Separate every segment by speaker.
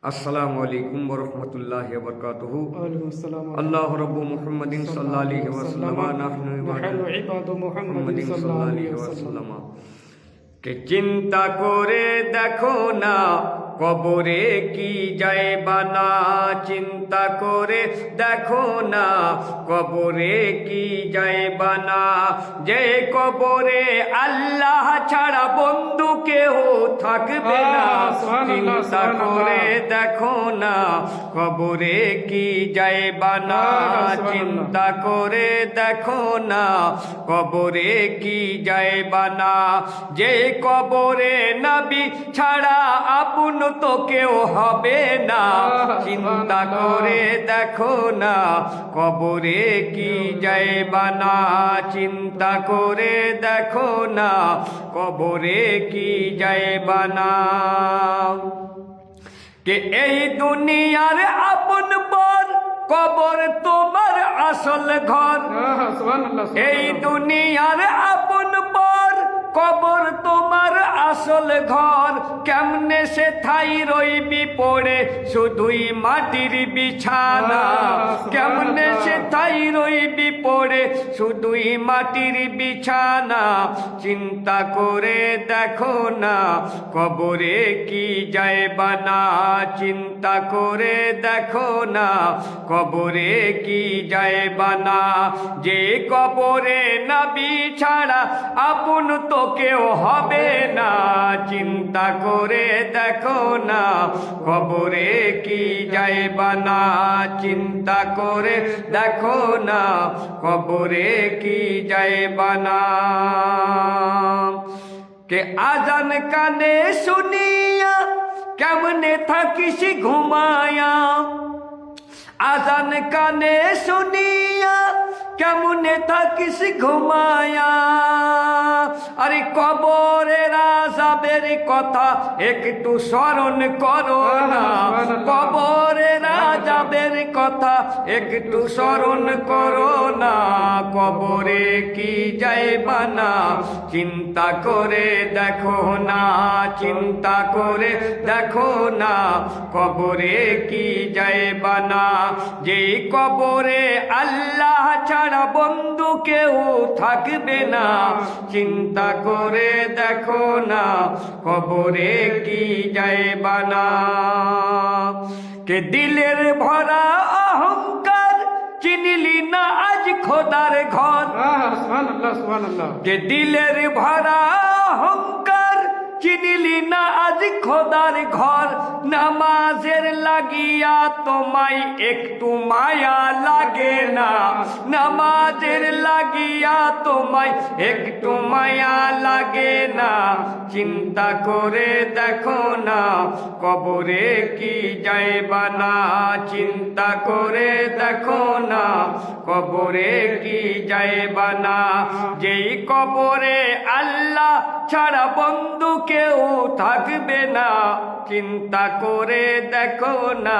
Speaker 1: अस्सलामु अलैकुम वरहमतुल्लाहि वबरकातुहू।
Speaker 2: अल्लाह
Speaker 1: रब्बु मुहम्मदिन सल्लल्लाहु अलैहि वसल्लम नहनु
Speaker 2: इबादु मुहम्मदिन सल्लल्लाहु अलैहि वसल्लम।
Speaker 1: के चिंता करे देखो ना কবরে কি যাইবা না, চিন্তা করে দেখো না কবরে কি যাইবা না। যে কবরে আল্লাহ ছাড়া বন্ধু কেউ থাকবে না, চিন্তা করে দেখো না কবরে কি যাইবা না, চিন্তা করে দেখো না কবরে কি যাইবা না। যে কবরে নবী ছাড়া আপন তো কেউ হবে না, চিন্তা করে দেখো না কবরে কি যাইবা না, চিন্তা করে দেখো না কবরে কি যাইবা না। কে এই দুনিয়ার আপন পর কবর তোমার আসল ঘর, এই দুনিয়ার আপন পর কবর তোমার আসল ঘর। কেমনে সে ঠাই রইবি পড়ে শুধুই মাটির বিছানা, কেমনে সে ঠাই রইবি পড়ে শুধুই মাটির বিছানা। চিন্তা করে দেখো না কবরে কি যাইবা না, চিন্তা করে দেখো না কবরে কি যাইবা না। যে কবরে নবী ছাড়া আপন তো কেউ হবে না, চিন্তা করে দেখো না কবরে কি যাইবা না, চিন্তা করে দেখো না কবরে কি যাইবা না। কে আজান কানে শুনিয়া কেমনে থাকিস ঘুমায়া, আজান কানে শুনিয়া কেমনে থাকিস ঘুমায়া। আরে কবরের আযাবের কথা একটু স্মরণ করো না, কবরের আযাবের কথা একটু স্মরণ করো না। কবরে কি যাইবা না, চিন্তা করে দেখো না, চিন্তা করে দেখো না কবরে কি যাইবা না। যে কবরে আল্লাহ ছাড়া বন্ধু কেউ থাকবে না, চিন্তা করে দেখো না কবরে কি যাইবা না। কে দিলের ভরা অহংকার চিনিলি না আজ খোদার ঘর, কে দিলের ভরা অহংকার চিনিলি না আজ খোদার ঘর। নামাজের লাগিয়া তোমায় একটু মায়া লাগে না, নামাজের লাগিয়া তোমায় একটু মায়া লাগে না। চিন্তা করে দেখো না কবরে কি যাইবা না, চিন্তা করে দেখো না কবরে কি যাইবা না। যেই কবরে আল্লাহ ছাড়া বন্ধু কেউ থাকবে না, চিন্তা করে দেখো না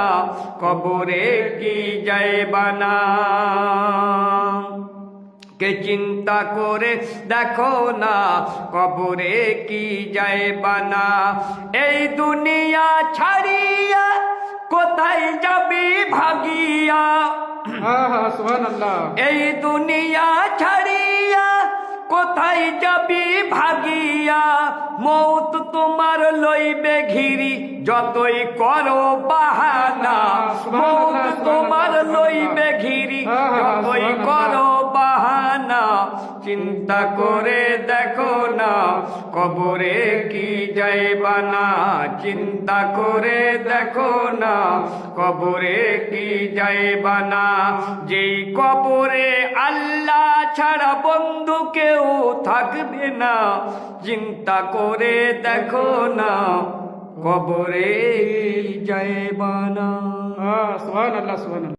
Speaker 1: কবরে কি যাইবা না। কে চিন্তা করে দেখো না কবরে কি যাইবা না। এই দুনিয়া ছাড়িয়া কোথায় যাবি ভাগিয়া, এই দুনিয়া ছাড়িয়া কোথায় যাবি ভাগিয়া। মৌত তোমার লইবে ঘিরি যতই করো বাহানা, মৌত তোমার লইবে ঘিরি যতই করো বাহানা। চিন্তা করে দেখো না কবরে কি যাইবা না, চিন্তা করে দেখো না কবরে কি যাইবা না। যেই কবরে আল্লাহ ছাড়া বন্ধু কেউ থাকবে না, চিন্তা করে দেখো না কবরে যাইবা না।
Speaker 2: সুবহানাল্লাহ সুবহানাল্লাহ।